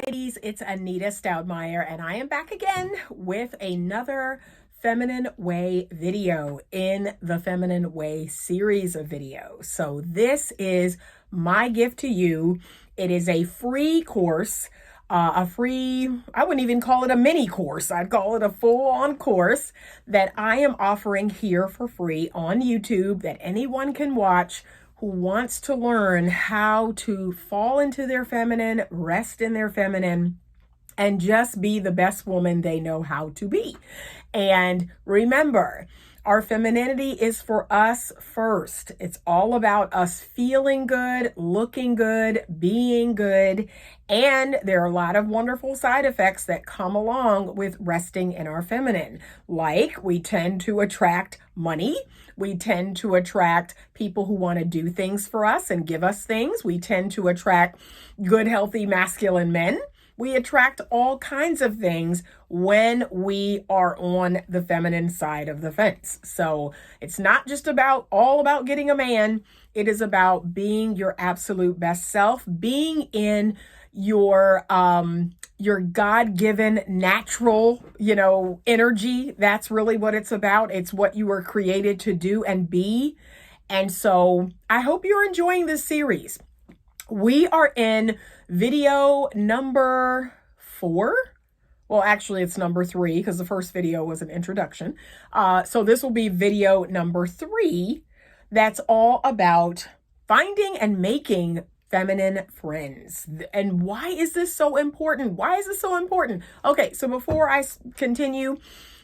Ladies, it's Anita Stoudmire, and I am back again with another Feminine Way video in the Feminine Way series of videos. So this is my gift to you. It is a free course, I wouldn't even call it a mini course. I'd call it a full-on course that I am offering here for free on YouTube that anyone can watch who wants to learn how to fall into their feminine, rest in their feminine, and just be the best woman they know how to be. And remember, our femininity is for us first. It's all about us feeling good, looking good, being good. And there are a lot of wonderful side effects that come along with resting in our feminine. Like we tend to attract money. We tend to attract people who want to do things for us and give us things. We tend to attract good, healthy, masculine men. We attract all kinds of things when we are on the feminine side of the fence. So it's not just all about getting a man. It is about being your absolute best self, being in your God-given natural, energy. That's really what it's about. It's what you were created to do and be. And so I hope you're enjoying this series. We are in video number 4. Well, actually, it's number 3 because the first video was an introduction. So this will be video number 3. That's all about finding and making feminine friends. And why is this so important? Why is this so important? Okay, so before I continue,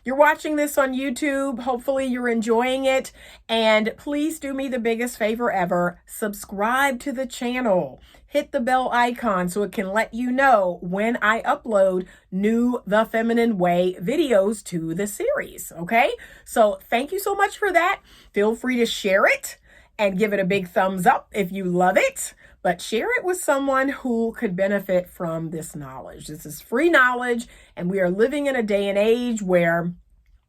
you're watching this on YouTube. Hopefully you're enjoying it. And please do me the biggest favor ever. Subscribe to the channel. Hit the bell icon so it can let you know when I upload new The Feminine Way videos to the series. Okay? So thank you so much for that. Feel free to share it and give it a big thumbs up if you love it. But share it with someone who could benefit from this knowledge. This is free knowledge, and we are living in a day and age where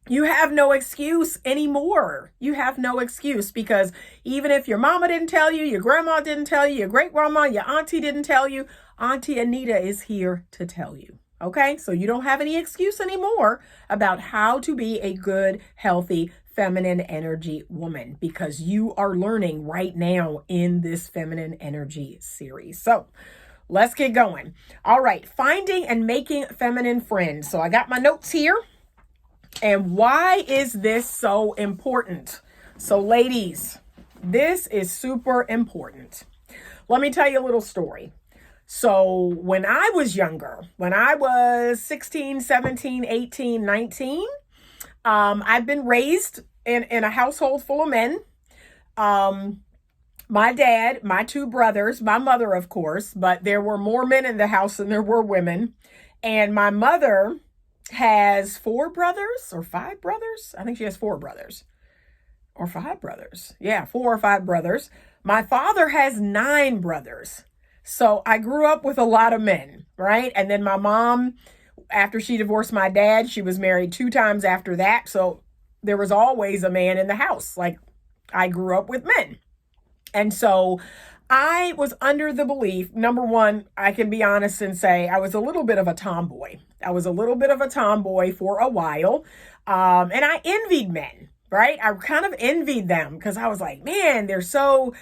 you have no excuse anymore. You have no excuse, because even if your mama didn't tell you, your grandma didn't tell you, your great grandma, your auntie didn't tell you, Auntie Anita is here to tell you. Okay? So you don't have any excuse anymore about how to be a good, healthy, feminine energy woman, because you are learning right now in this feminine energy series. So let's get going. All right. Finding and making feminine friends. So I got my notes here. And why is this so important? So ladies, this is super important. Let me tell you a little story. So when I was younger, when I was 16, 17, 18, 19, I've been raised in a household full of men. My dad, my 2 brothers, my mother, of course, but there were more men in the house than there were women. And my mother has 4 brothers or 5 brothers. I think she has 4 brothers or 5 brothers. Yeah, 4 or 5 brothers. My father has 9 brothers. So I grew up with a lot of men, right? And then my mom, after she divorced my dad, she was married 2 times after that. So there was always a man in the house. Like, I grew up with men. And so I was under the belief, number one, I can be honest and say I was a little bit of a tomboy. I was a little bit of a tomboy for a while. And I envied men, right? I kind of envied them because I was like, man, they're so,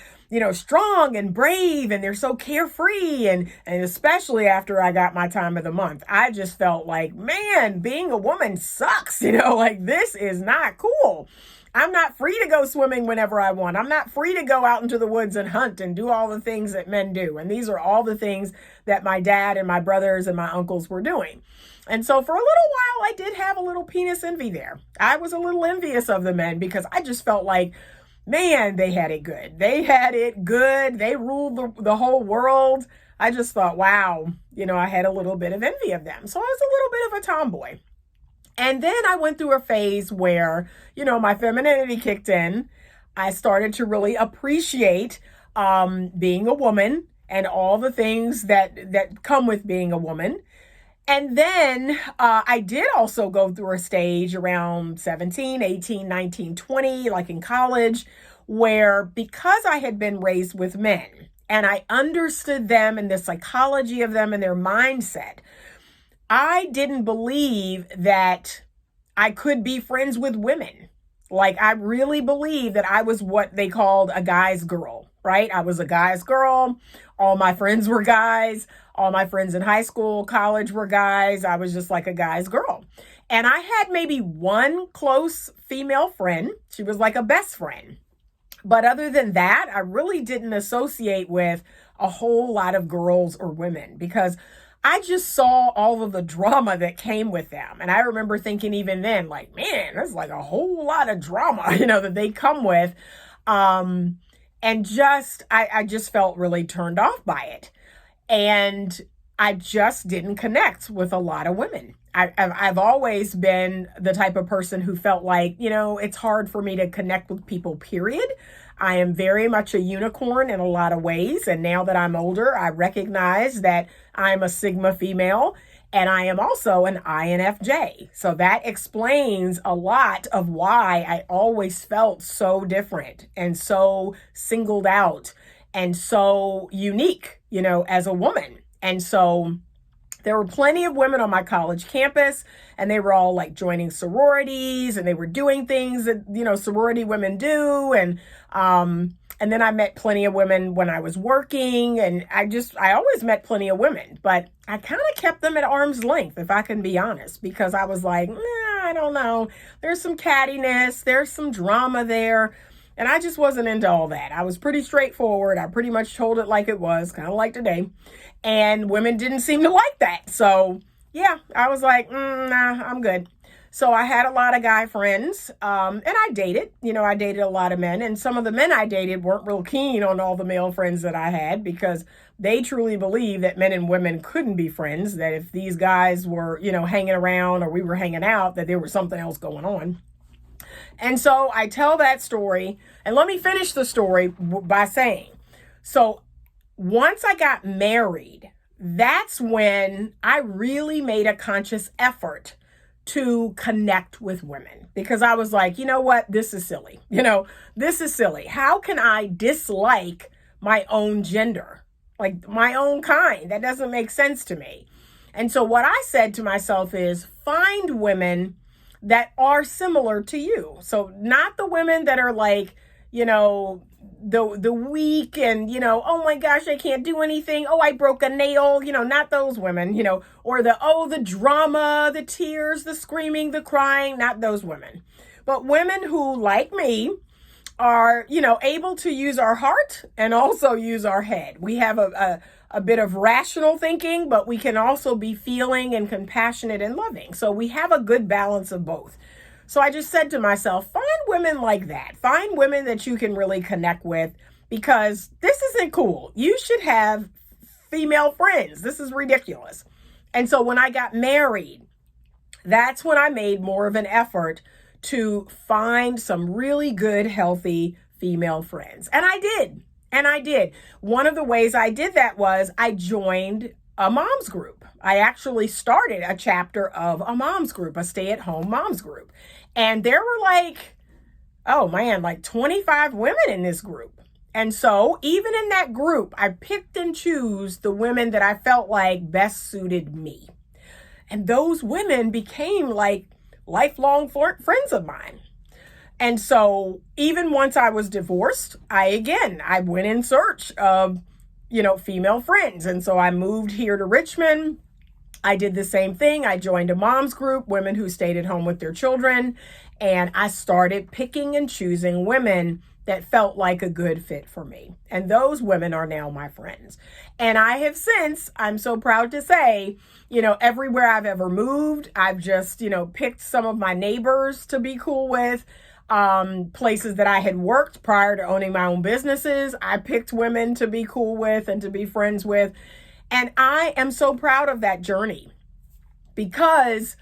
strong and brave, and they're so carefree. And especially after I got my time of the month, I just felt like, man, being a woman sucks, like this is not cool. I'm not free to go swimming whenever I want. I'm not free to go out into the woods and hunt and do all the things that men do. And these are all the things that my dad and my brothers and my uncles were doing. And so for a little while, I did have a little penis envy there. I was a little envious of the men because I just felt like, man, they had it good. They had it good. They ruled the whole world. I just thought, wow, I had a little bit of envy of them. So I was a little bit of a tomboy. And then I went through a phase where, my femininity kicked in. I started to really appreciate being a woman and all the things that come with being a woman. And then I did also go through a stage around 17, 18, 19, 20, like in college, where because I had been raised with men and I understood them and the psychology of them and their mindset. I didn't believe that I could be friends with women. Like, I really believed that I was what they called a guy's girl, right? I was a guy's girl. All my friends were guys. All my friends in high school, college were guys. I was just like a guy's girl. And I had maybe one close female friend. She was like a best friend. But other than that, I really didn't associate with a whole lot of girls or women because I just saw all of the drama that came with them. And I remember thinking even then, like, man, there's like a whole lot of drama, that they come with. And I just felt really turned off by it. And I just didn't connect with a lot of women. I've always been the type of person who felt like, it's hard for me to connect with people, period. I am very much a unicorn in a lot of ways. And now that I'm older, I recognize that I'm a Sigma female and I am also an INFJ. So that explains a lot of why I always felt so different and so singled out and so unique, as a woman. And so there were plenty of women on my college campus, and they were all like joining sororities, and they were doing things that, sorority women do. And then I met plenty of women when I was working, and I always met plenty of women, but I kind of kept them at arm's length, if I can be honest, because I was like, I don't know. There's some cattiness, there's some drama there. And I just wasn't into all that. I was pretty straightforward. I pretty much told it like it was, kind of like today. And women didn't seem to like that. So yeah, I was like, nah, I'm good. So I had a lot of guy friends, and I dated, I dated a lot of men, and some of the men I dated weren't real keen on all the male friends that I had because they truly believe that men and women couldn't be friends, that if these guys were, hanging around or we were hanging out, that there was something else going on. And so I tell that story, and let me finish the story by saying, so once I got married, that's when I really made a conscious effort to connect with women because I was like, you know what? This is silly. This is silly. How can I dislike my own gender, like my own kind? That doesn't make sense to me. And so what I said to myself is find women that are similar to you. So not the women that are like, the weak and, oh my gosh, I can't do anything. Oh, I broke a nail, not those women, or the drama, the tears, the screaming, the crying, not those women. But women who, like me, are, able to use our heart and also use our head. We have a bit of rational thinking, but we can also be feeling and compassionate and loving. So we have a good balance of both. So I just said to myself, find women like that. Find women that you can really connect with because this isn't cool. You should have female friends. This is ridiculous. And so when I got married, that's when I made more of an effort to find some really good, healthy female friends. And I did. One of the ways I did that was I joined a mom's group. I actually started a chapter of a mom's group, a stay-at-home mom's group. And there were like 25 women in this group. And so even in that group, I picked and chose the women that I felt like best suited me. And those women became like lifelong friends of mine. And so even once I was divorced, I went in search of, female friends. And so I moved here to Richmond. I did the same thing. I joined a mom's group, women who stayed at home with their children. And I started picking and choosing women that felt like a good fit for me. And those women are now my friends. And I have since, I'm so proud to say, everywhere I've ever moved, I've just, picked some of my neighbors to be cool with. Places that I had worked prior to owning my own businesses, I picked women to be cool with and to be friends with. And I am so proud of that journey because,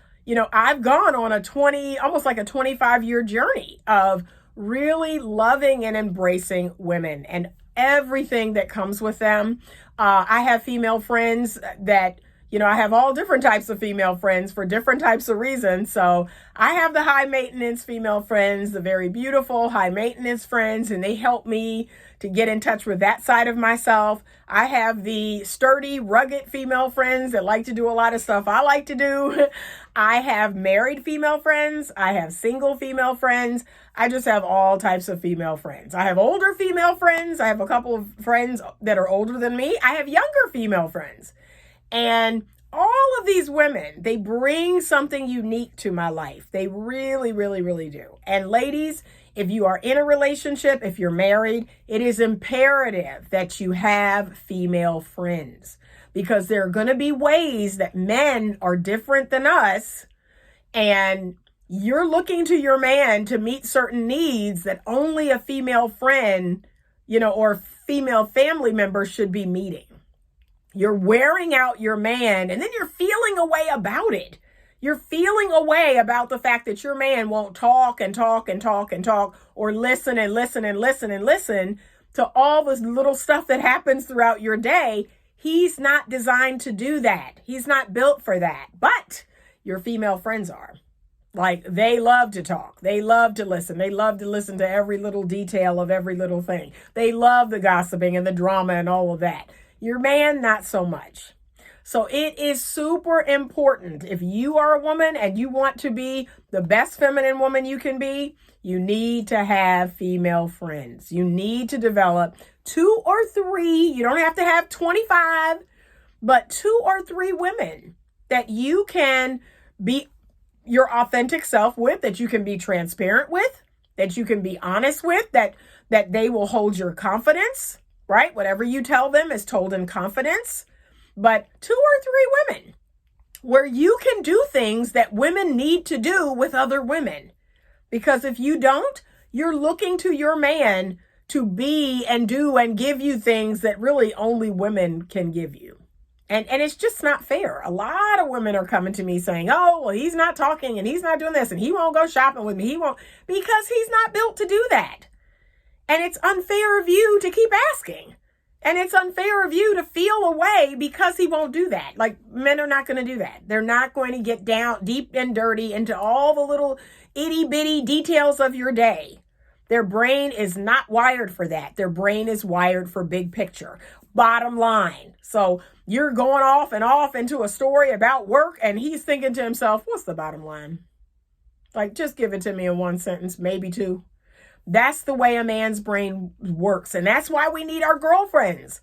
I've gone on almost like a 25-year journey of really loving and embracing women and everything that comes with them. I have female friends that, I have all different types of female friends for different types of reasons. So I have the high maintenance female friends, the very beautiful high maintenance friends, and they help me to get in touch with that side of myself. I have the sturdy, rugged female friends that like to do a lot of stuff I like to do. I have married female friends. I have single female friends. I just have all types of female friends. I have older female friends. I have a couple of friends that are older than me. I have younger female friends. And all of these women, they bring something unique to my life. They really, really, really do. And ladies, if you are in a relationship, if you're married, it is imperative that you have female friends, because there are going to be ways that men are different than us, and you're looking to your man to meet certain needs that only a female friend, or female family member should be meeting. You're wearing out your man, and then you're feeling a way about it. You're feeling a way about the fact that your man won't talk and talk and talk and talk, or listen and listen and listen and listen to all this little stuff that happens throughout your day. He's not designed to do that. He's not built for that. But your female friends are. Like, they love to talk. They love to listen. They love to listen to every little detail of every little thing. They love the gossiping and the drama and all of that. Your man, not so much. So it is super important. If you are a woman and you want to be the best feminine woman you can be, you need to have female friends. You need to develop 2 or 3. You don't have to have 25, but 2 or 3 women that you can be your authentic self with, that you can be transparent with, that you can be honest with, that they will hold your confidence, right? Whatever you tell them is told in confidence. But 2 or 3 women where you can do things that women need to do with other women. Because if you don't, you're looking to your man to be and do and give you things that really only women can give you. And it's just not fair. A lot of women are coming to me saying, oh, well, he's not talking and he's not doing this and he won't go shopping with me. He won't, because he's not built to do that. And it's unfair of you to keep asking. And it's unfair of you to feel a way because he won't do that. Like, men are not going to do that. They're not going to get down deep and dirty into all the little itty bitty details of your day. Their brain is not wired for that. Their brain is wired for big picture, bottom line. So you're going off and off into a story about work, and he's thinking to himself, what's the bottom line? Like, just give it to me in 1 sentence, maybe 2. That's the way a man's brain works. And that's why we need our girlfriends.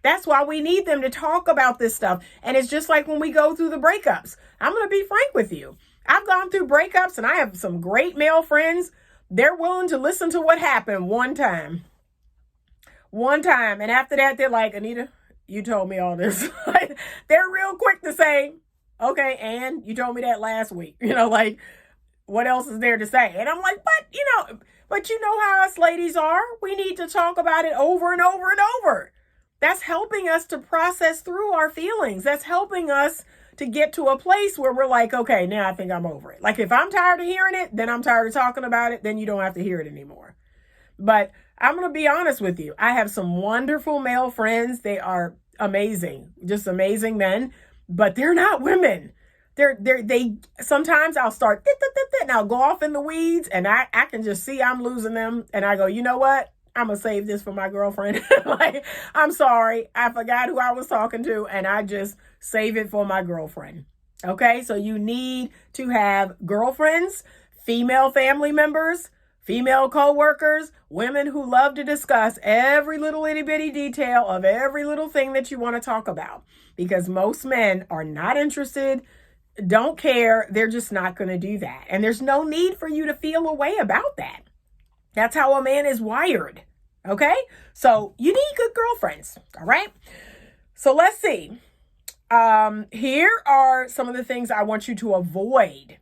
That's why we need them to talk about this stuff. And it's just like when we go through the breakups. I'm going to be frank with you. I've gone through breakups and I have some great male friends. They're willing to listen to what happened one time. And after that, they're like, Anita, you told me all this. They're real quick to say, okay, and you told me that last week. Like, what else is there to say? And I'm like, but you know how us ladies are. We need to talk about it over and over and over. That's helping us to process through our feelings. That's helping us to get to a place where we're like, okay, now I think I'm over it. Like, if I'm tired of hearing it, then I'm tired of talking about it. Then you don't have to hear it anymore. But I'm going to be honest with you. I have some wonderful male friends. They are amazing, just amazing men, but they're not women. They sometimes I'll start and I'll go off in the weeds and I can just see I'm losing them. And I go, you know what? I'm going to save this for my girlfriend. Like, I'm sorry. I forgot who I was talking to and I just save it for my girlfriend. Okay. So you need to have girlfriends, female family members, female co-workers, women who love to discuss every little itty bitty detail of every little thing that you want to talk about, because most men are not interested, don't care. They're just not going to do that. And there's no need for you to feel a way about that. That's how a man is wired. Okay. So you need good girlfriends. All right. So let's see. Here are some of the things I want you to avoid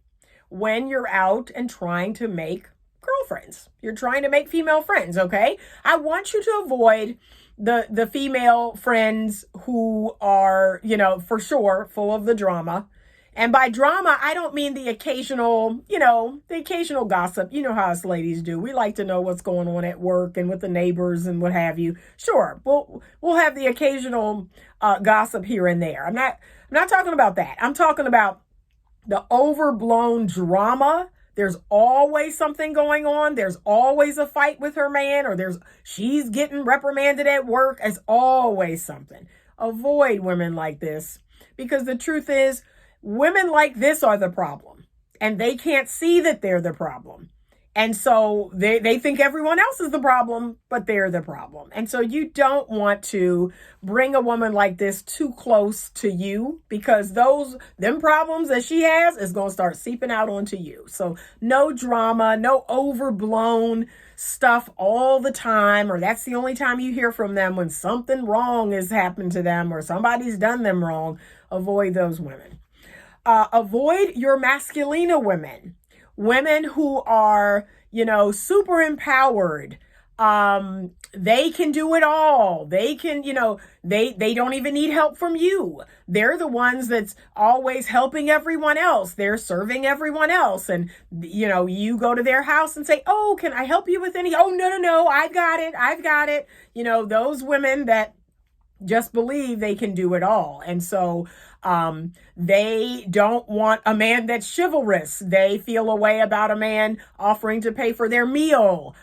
when you're out and trying to make girlfriends. You're trying to make female friends. Okay. I want you to avoid the female friends who are, for sure, full of the drama And by drama, I don't mean the occasional, the occasional gossip. You know how us ladies do. We like to know what's going on at work and with the neighbors and what have you. Sure, we'll have the occasional gossip here and there. I'm not talking about that. I'm talking about the overblown drama. There's always something going on. There's always a fight with her man, or she's getting reprimanded at work. It's always something. Avoid women like this, because the truth is, women like this are the problem, and they can't see that they're the problem. And so they think everyone else is the problem, but they're the problem. And so you don't want to bring a woman like this too close to you, because them problems that she has is going to start seeping out onto you. So no drama, no overblown stuff all the time, or that's the only time you hear from them when something wrong has happened to them or somebody's done them wrong. Avoid those women. Avoid your masculina women. Women who are, super empowered. They can do it all. They can, they don't even need help from you. They're the ones that's always helping everyone else. They're serving everyone else. And, you go to their house and say, oh, can I help you with any? Oh, no, I've got it. Those women that just believe they can do it all. And so they don't want a man that's chivalrous. They feel a way about a man offering to pay for their meal.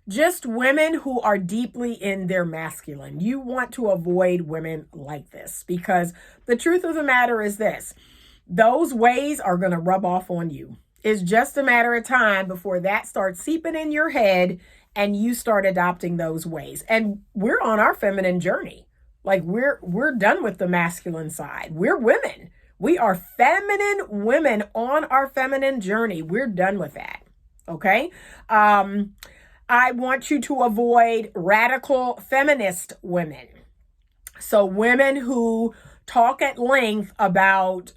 Just women who are deeply in their masculine. You want to avoid women like this, because the truth of the matter is this: those ways are going to rub off on you. It's just a matter of time before that starts seeping in your head and you start adopting those ways. And we're on our feminine journey. Like we're done with the masculine side. We're women. We are feminine women on our feminine journey. We're done with that. Okay. I want you to avoid radical feminist women. So women who talk at length about,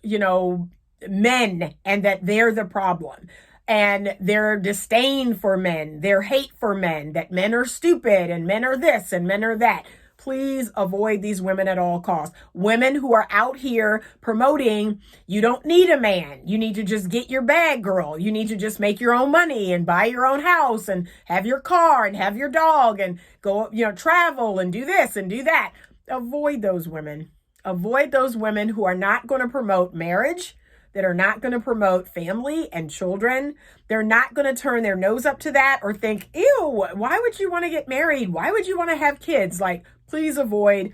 men and that they're the problem, and their disdain for men, their hate for men, that men are stupid and men are this and men are that. Please avoid these women at all costs. Women who are out here promoting, you don't need a man. You need to just get your bag, girl. You need to just make your own money and buy your own house and have your car and have your dog and go, travel and do this and do that. Avoid those women. Avoid those women who are not going to promote marriage, that are not going to promote family and children. They're not going to turn their nose up to that or think, ew, why would you want to get married? Why would you want to have kids? Like, please avoid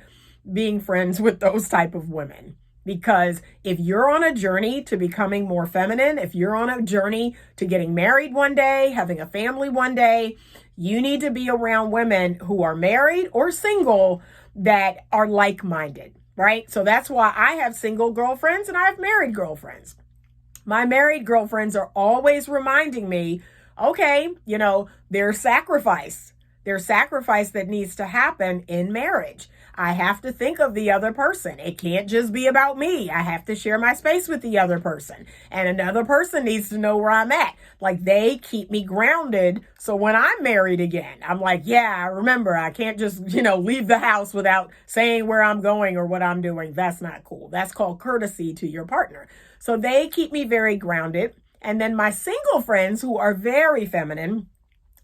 being friends with those type of women. Because if you're on a journey to becoming more feminine, if you're on a journey to getting married one day, having a family one day, you need to be around women who are married or single that are like-minded. Right? So that's why I have single girlfriends and I have married girlfriends. My married girlfriends are always reminding me, okay, there's sacrifice. There's sacrifice that needs to happen in marriage. I have to think of the other person. It can't just be about me. I have to share my space with the other person. And another person needs to know where I'm at. Like, they keep me grounded. So when I'm married again, I'm like, yeah, remember, I can't just, leave the house without saying where I'm going or what I'm doing. That's not cool. That's called courtesy to your partner. So they keep me very grounded. And then my single friends who are very feminine,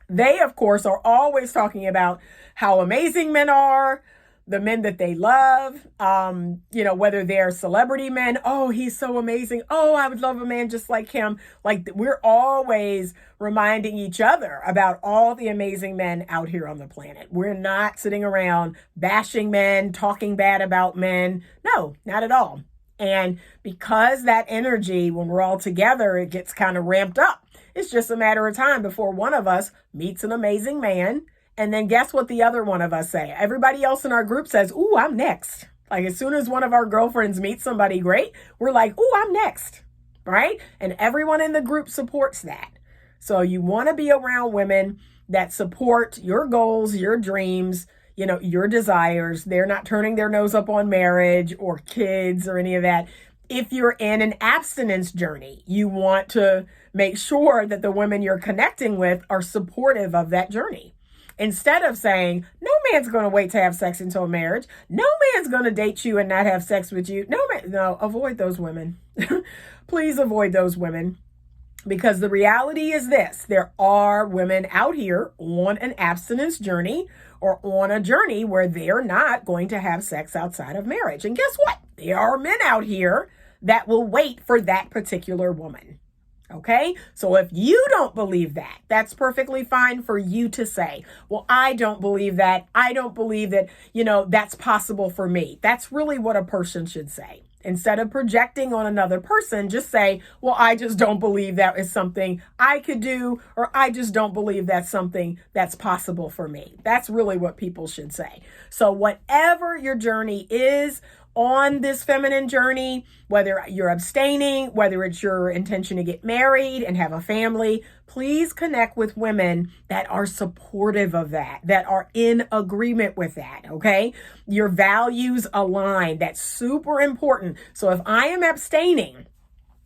they, of course, are always talking about how amazing men are, the men that they love, whether they're celebrity men. Oh, he's so amazing. Oh, I would love a man just like him. Like, we're always reminding each other about all the amazing men out here on the planet. We're not sitting around bashing men, talking bad about men. No, not at all. And because that energy, when we're all together, it gets kind of ramped up. It's just a matter of time before one of us meets an amazing man. And then guess what the other one of us say? Everybody else in our group says, ooh, I'm next. Like, as soon as one of our girlfriends meets somebody great, we're like, ooh, I'm next. Right? And everyone in the group supports that. So you want to be around women that support your goals, your dreams, your desires. They're not turning their nose up on marriage or kids or any of that. If you're in an abstinence journey, you want to make sure that the women you're connecting with are supportive of that journey. Instead of saying, no man's going to wait to have sex until marriage. No man's going to date you and not have sex with you. No, avoid those women. Please avoid those women. Because the reality is this, there are women out here on an abstinence journey or on a journey where they're not going to have sex outside of marriage. And guess what? There are men out here that will wait for that particular woman. Okay, so if you don't believe that, that's perfectly fine for you to say, well, I don't believe that. I don't believe that, that's possible for me. That's really what a person should say. Instead of projecting on another person, just say, well, I just don't believe that is something I could do, or I just don't believe that's something that's possible for me. That's really what people should say. So whatever your journey is on this feminine journey, whether you're abstaining, whether it's your intention to get married and have a family, please connect with women that are supportive of that are in agreement with that, okay? Your values align. That's super important. So if I am abstaining,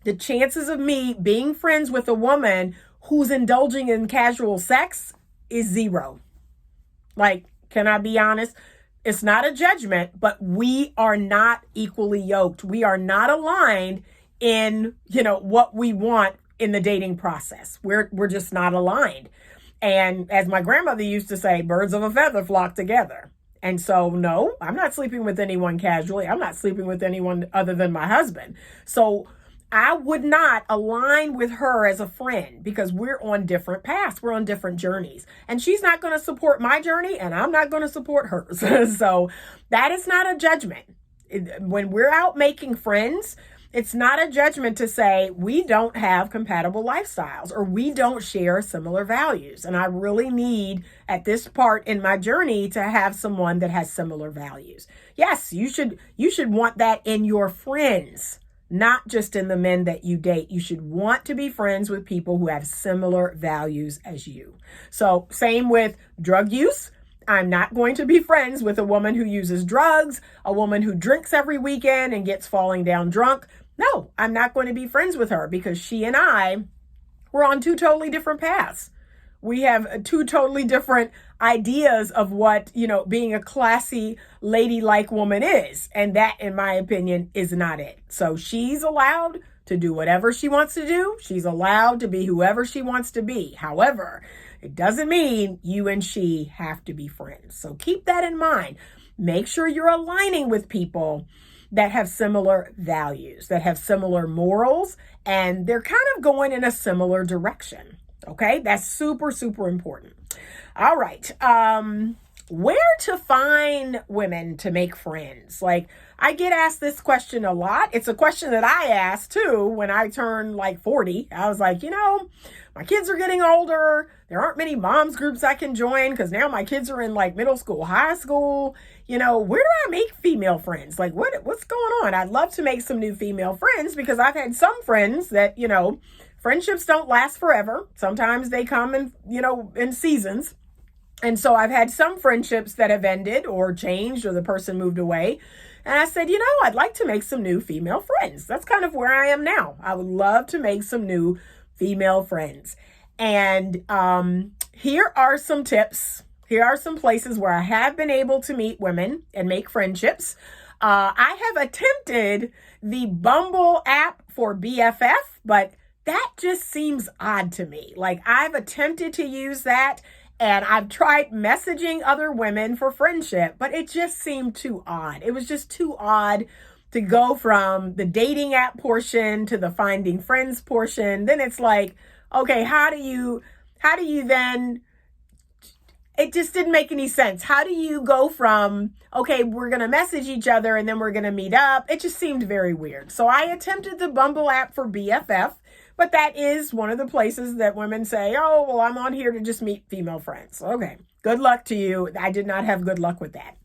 the chances of me being friends with a woman who's indulging in casual sex is zero. Like, can I be honest? It's not a judgment, but we are not equally yoked. We are not aligned in, what we want in the dating process. We're just not aligned. And as my grandmother used to say, birds of a feather flock together. And so, no, I'm not sleeping with anyone casually. I'm not sleeping with anyone other than my husband. So I would not align with her as a friend because we're on different paths. We're on different journeys. And she's not going to support my journey and I'm not going to support hers. So that is not a judgment. When we're out making friends, it's not a judgment to say we don't have compatible lifestyles or we don't share similar values. And I really need at this part in my journey to have someone that has similar values. Yes, you should want that in your friends. Not just in the men that you date. You should want to be friends with people who have similar values as you. So same with drug use. I'm not going to be friends with a woman who uses drugs, a woman who drinks every weekend and gets falling down drunk. No, I'm not going to be friends with her because she and I, we're on two totally different paths. We have two totally different ideas of what, being a classy, ladylike woman is. And that, in my opinion, is not it. So she's allowed to do whatever she wants to do. She's allowed to be whoever she wants to be. However, it doesn't mean you and she have to be friends. So keep that in mind. Make sure you're aligning with people that have similar values, that have similar morals, and they're kind of going in a similar direction. Okay, that's super, super important. All right. Where to find women to make friends? Like, I get asked this question a lot. It's a question that I asked too when I turned like 40. I was like, my kids are getting older. There aren't many moms groups I can join because now my kids are in like middle school, high school. Where do I make female friends? Like, what's going on? I'd love to make some new female friends because I've had some friends that, friendships don't last forever. Sometimes they come in seasons. And so I've had some friendships that have ended or changed or the person moved away. And I said, I'd like to make some new female friends. That's kind of where I am now. I would love to make some new female friends. And here are some tips. Here are some places where I have been able to meet women and make friendships. I have attempted the Bumble app for BFF, but that just seems odd to me. Like, I've attempted to use that and I've tried messaging other women for friendship, but it just seemed too odd. It was just too odd to go from the dating app portion to the finding friends portion. Then it's like, okay, how do you then, it just didn't make any sense. How do you go from, okay, we're going to message each other and then we're going to meet up? It just seemed very weird. So I attempted the Bumble app for BFF. But that is one of the places that women say, oh, well, I'm on here to just meet female friends. Okay, good luck to you. I did not have good luck with that.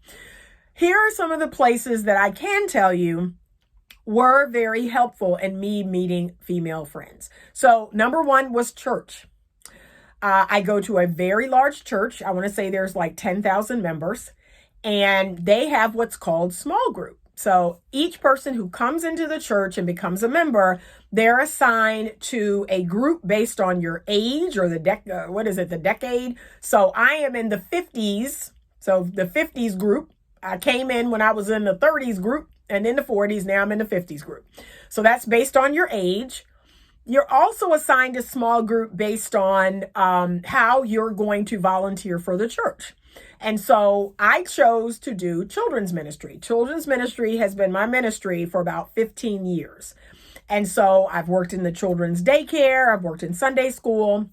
Here are some of the places that I can tell you were very helpful in me meeting female friends. So number one was church. I go to a very large church. I want to say there's like 10,000 members, and they have what's called small group. So each person who comes into the church and becomes a member, they're assigned to a group based on your age or the decade. So I am in the 50s. So the 50s group. I came in when I was in the 30s group and in the 40s. Now I'm in the 50s group. So that's based on your age. You're also assigned a small group based on how you're going to volunteer for the church. And so I chose to do children's ministry. Children's ministry has been my ministry for about 15 years. And so I've worked in the children's daycare, I've worked in Sunday school.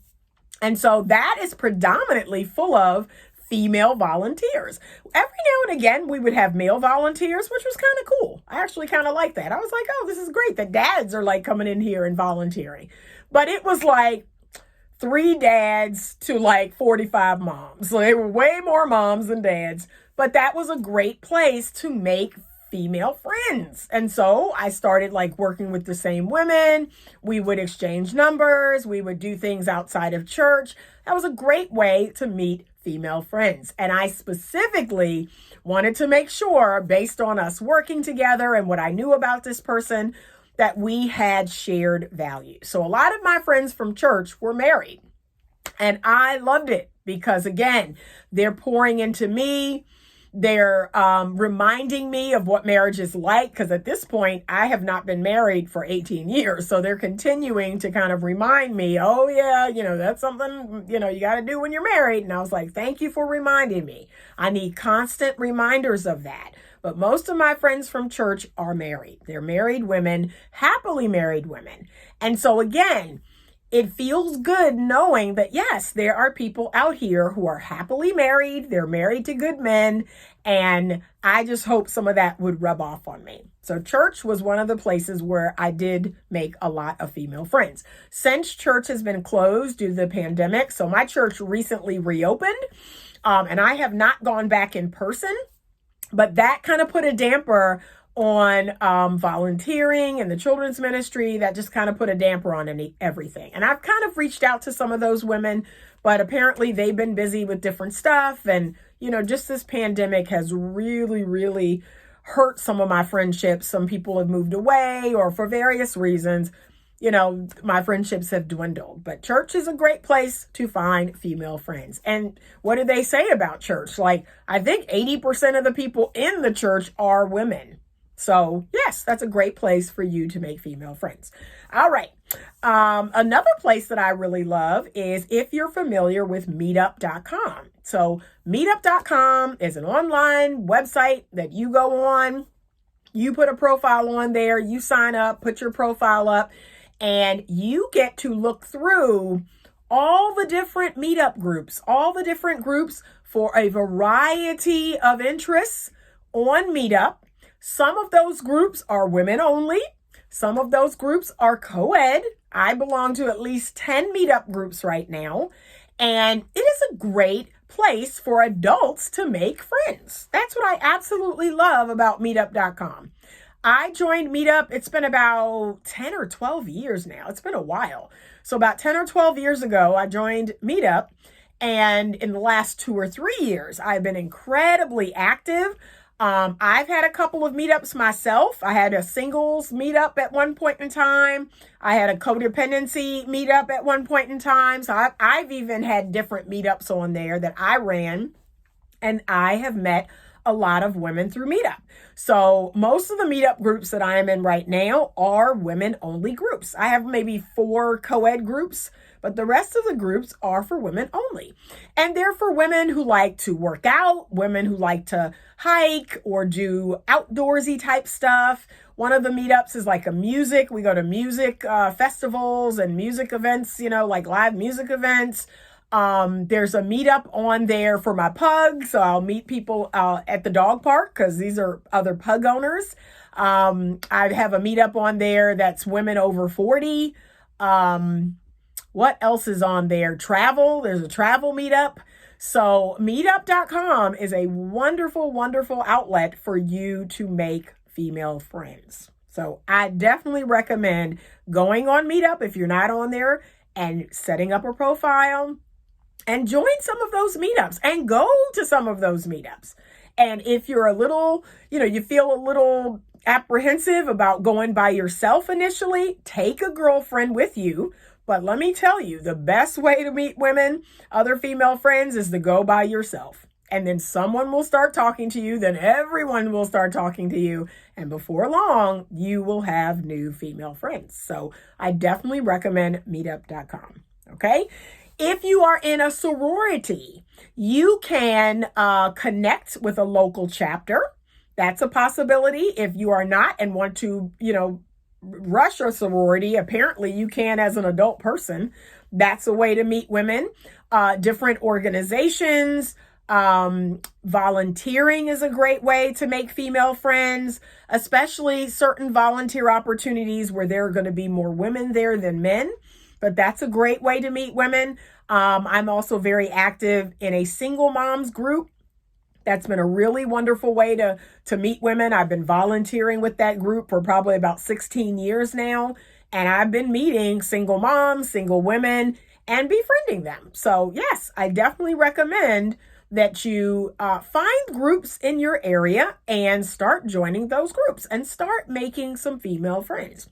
And so that is predominantly full of female volunteers. Every now and again, we would have male volunteers, which was kind of cool. I actually kind of like that. I was like, oh, this is great that dads are like coming in here and volunteering. But it was like 3 dads to like 45 moms. So they were way more moms than dads. But that was a great place to make female friends. And so I started like working with the same women. We would exchange numbers. We would do things outside of church. That was a great way to meet female friends. And I specifically wanted to make sure, based on us working together and what I knew about this person, that we had shared values. So a lot of my friends from church were married. And I loved it because, again, they're pouring into me. They're reminding me of what marriage is like, because at this point, I have not been married for 18 years. So they're continuing to kind of remind me, oh, yeah, that's something, you got to do when you're married. And I was like, thank you for reminding me. I need constant reminders of that. But most of my friends from church are married. They're married women, happily married women. And so, again, it feels good knowing that, yes, there are people out here who are happily married. They're married to good men. And I just hope some of that would rub off on me. So church was one of the places where I did make a lot of female friends. Since church has been closed due to the pandemic, so my church recently reopened, and I have not gone back in person, but that kind of put a damper on volunteering and the children's ministry. That just kind of put a damper on everything. And I've kind of reached out to some of those women, but apparently they've been busy with different stuff. And, just this pandemic has really, really hurt some of my friendships. Some people have moved away, or for various reasons, my friendships have dwindled. But church is a great place to find female friends. And what do they say about church? Like, I think 80% of the people in the church are women. So yes, that's a great place for you to make female friends. All right. Another place that I really love is if you're familiar with Meetup.com. So Meetup.com is an online website that you go on, you put a profile on there, you sign up, put your profile up, and you get to look through all the different meetup groups, all the different groups for a variety of interests on Meetup. Some of those groups are women only. Some of those groups are co-ed. I belong to at least 10 meetup groups right now. And it is a great place for adults to make friends. That's what I absolutely love about Meetup.com. I joined Meetup. It's been about 10 or 12 years now. It's been a while. So about 10 or 12 years ago, I joined Meetup. And in the last 2 or 3 years, I've been incredibly active. I've had a couple of meetups myself. I had a singles meetup at one point in time. I had a codependency meetup at one point in time. So I've even had different meetups on there that I ran, and I have met a lot of women through Meetup. So most of the meetup groups that I am in right now are women only groups. I have maybe 4 co-ed groups, but the rest of the groups are for women only. And they're for women who like to work out, women who like to hike or do outdoorsy type stuff. One of the meetups is like we go to music festivals and music events, like live music events. There's a meetup on there for my pugs. So I'll meet people at the dog park because these are other pug owners. I have a meetup on there that's women over 40. What else is on there? Travel. There's a travel meetup. So Meetup.com is a wonderful, wonderful outlet for you to make female friends. So I definitely recommend going on Meetup if you're not on there and setting up a profile and join some of those meetups and go to some of those meetups And if you're a little, you feel a little apprehensive about going by yourself initially, take a girlfriend with you. But let me tell you, the best way to meet women, other female friends, is to go by yourself. And then someone will start talking to you, then everyone will start talking to you. And before long, you will have new female friends. So I definitely recommend meetup.com. Okay. If you are in a sorority, you can connect with a local chapter. That's a possibility. If you are not and want to, rush a sorority, apparently you can as an adult person. That's a way to meet women. Different organizations. Volunteering is a great way to make female friends, especially certain volunteer opportunities where there are going to be more women there than men. But that's a great way to meet women. I'm also very active in a single moms group. That's been a really wonderful way to meet women. I've been volunteering with that group for probably about 16 years now. And I've been meeting single moms, single women, and befriending them. So yes, I definitely recommend that you find groups in your area and start joining those groups and start making some female friends.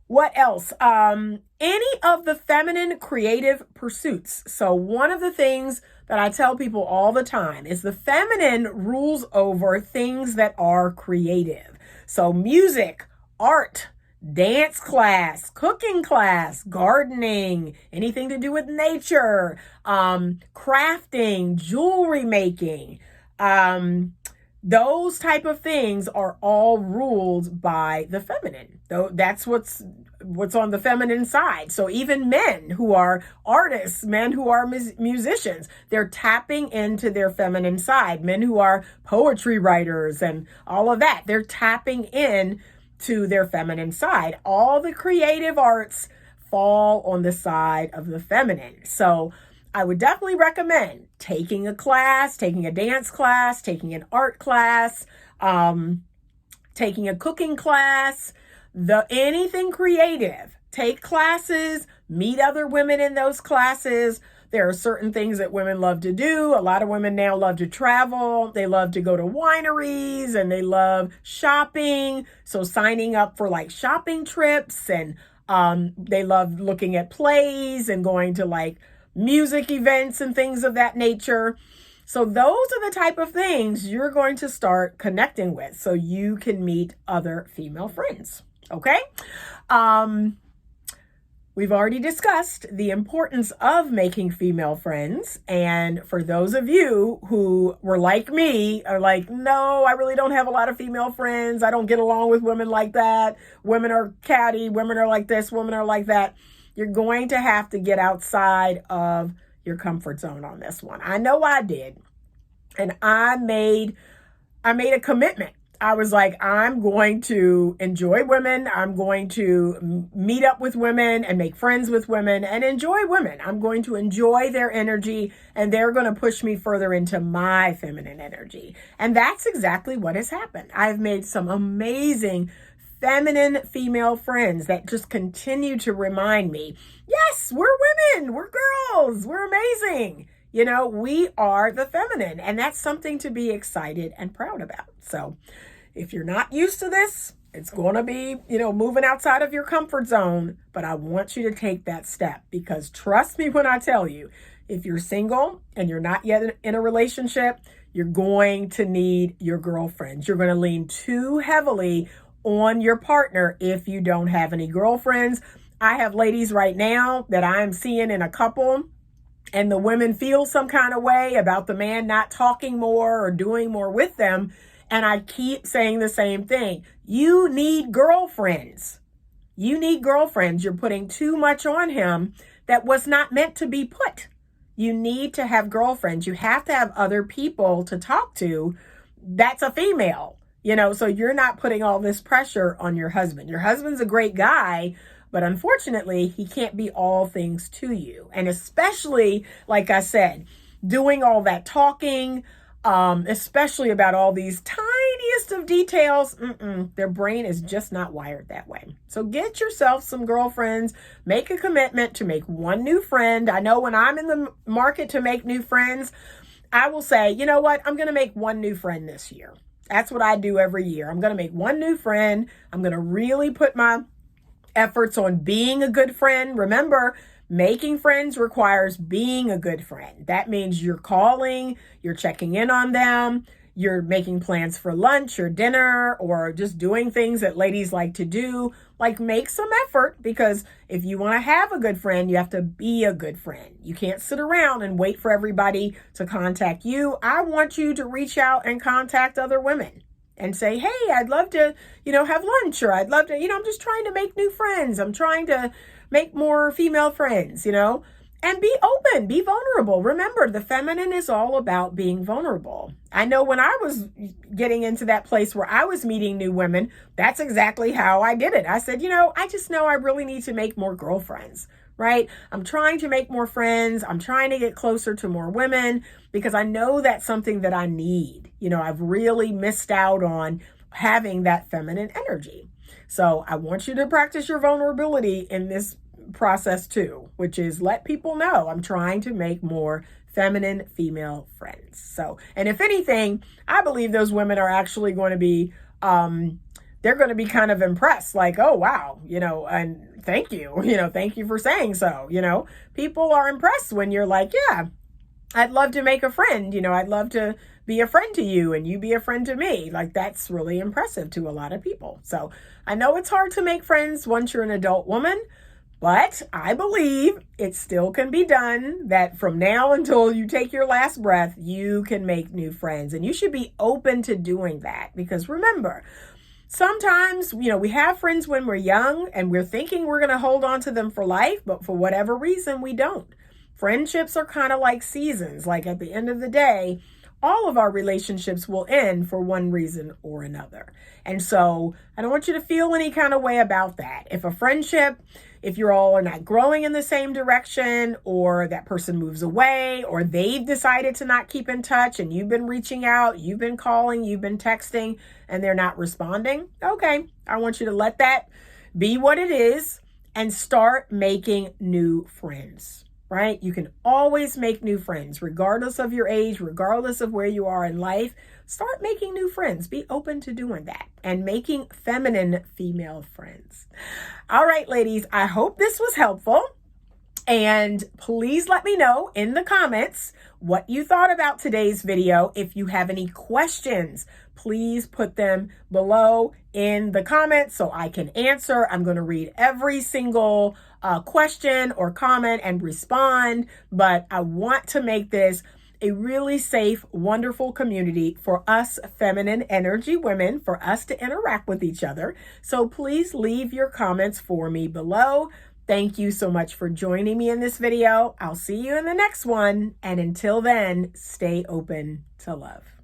What else? Any of the feminine creative pursuits. So one of the things that I tell people all the time is the feminine rules over things that are creative. So music, art, dance class, cooking class, gardening, anything to do with nature, crafting, jewelry making, those type of things are all ruled by the feminine. Though that's what's on the feminine side. So even men who are artists, men who are musicians, they're tapping into their feminine side. Men who are poetry writers and all of that, they're tapping in to their feminine side. All the creative arts fall on the side of the feminine. So I would definitely recommend taking a class, taking a dance class, taking an art class, taking a cooking class, anything creative. Take classes, meet other women in those classes. There are certain things that women love to do. A lot of women now love to travel. They love to go to wineries and they love shopping. So signing up for like shopping trips, and they love looking at plays and going to like music events and things of that nature. So those are the type of things you're going to start connecting with so you can meet other female friends. Okay. We've already discussed the importance of making female friends. And for those of you who were like me, are like, no, I really don't have a lot of female friends. I don't get along with women like that. Women are catty. Women are like this. Women are like that. You're going to have to get outside of your comfort zone on this one. I know I did. And I made a commitment. I was like, I'm going to enjoy women. I'm going to meet up with women and make friends with women and enjoy women. I'm going to enjoy their energy, and they're going to push me further into my feminine energy. And that's exactly what has happened. I've made some amazing feminine female friends that just continue to remind me, yes, we're women, we're girls, we're amazing. We are the feminine, and that's something to be excited and proud about. So if you're not used to this, it's going to be, moving outside of your comfort zone, but I want you to take that step, because trust me when I tell you, if you're single and you're not yet in a relationship, you're going to need your girlfriends. You're going to lean too heavily on your partner if you don't have any girlfriends. I have ladies right now that I'm seeing in a couple, and the women feel some kind of way about the man not talking more or doing more with them. And I keep saying the same thing. You need girlfriends. You need girlfriends. You're putting too much on him that was not meant to be put. You need to have girlfriends. You have to have other people to talk to. That's a female, so you're not putting all this pressure on your husband. Your husband's a great guy, but unfortunately, he can't be all things to you. And especially, like I said, doing all that talking, especially about all these tiniest of details, their brain is just not wired that way. So get yourself some girlfriends, make a commitment to make one new friend. I know when I'm in the market to make new friends, I will say, you know what? I'm going to make one new friend this year. That's what I do every year. I'm going to make one new friend. I'm going to really put my efforts on being a good friend. Remember, making friends requires being a good friend. That means you're calling, you're checking in on them, you're making plans for lunch or dinner, or just doing things that ladies like to do. Like, make some effort, because if you want to have a good friend, you have to be a good friend. You can't sit around and wait for everybody to contact you. I want you to reach out and contact other women and say, hey, I'd love to, have lunch, or I'd love to, I'm just trying to make new friends. I'm trying to make more female friends, and be open, be vulnerable. Remember, the feminine is all about being vulnerable. I know when I was getting into that place where I was meeting new women, that's exactly how I did it. I said, I just know I really need to make more girlfriends, right? I'm trying to make more friends. I'm trying to get closer to more women, because I know that's something that I need. I've really missed out on having that feminine energy. So I want you to practice your vulnerability in this process too, which is let people know I'm trying to make more feminine female friends. So, and if anything, I believe those women are actually going to be, they're going to be kind of impressed, like, oh, wow, and thank you, thank you for saying so. People are impressed when you're like, yeah, I'd love to make a friend, I'd love to be a friend to you and you be a friend to me. Like, that's really impressive to a lot of people. So I know it's hard to make friends once you're an adult woman, but I believe it still can be done, that from now until you take your last breath, you can make new friends. And you should be open to doing that, because remember, sometimes, we have friends when we're young and we're thinking we're going to hold on to them for life, but for whatever reason, we don't. Friendships are kind of like seasons. Like, at the end of the day, all of our relationships will end for one reason or another. And so I don't want you to feel any kind of way about that. If a friendship, if you're all are not growing in the same direction, or that person moves away, or they've decided to not keep in touch and you've been reaching out, you've been calling, you've been texting, and they're not responding, okay, I want you to let that be what it is and start making new friends. Right? You can always make new friends, regardless of your age, regardless of where you are in life. Start making new friends. Be open to doing that and making feminine female friends. All right, ladies, I hope this was helpful. And please let me know in the comments what you thought about today's video. If you have any questions, please put them below in the comments so I can answer. I'm going to read every single question or comment and respond, but I want to make this a really safe, wonderful community for us feminine energy women, for us to interact with each other. So please leave your comments for me below. Thank you so much for joining me in this video. I'll see you in the next one. And until then, stay open to love.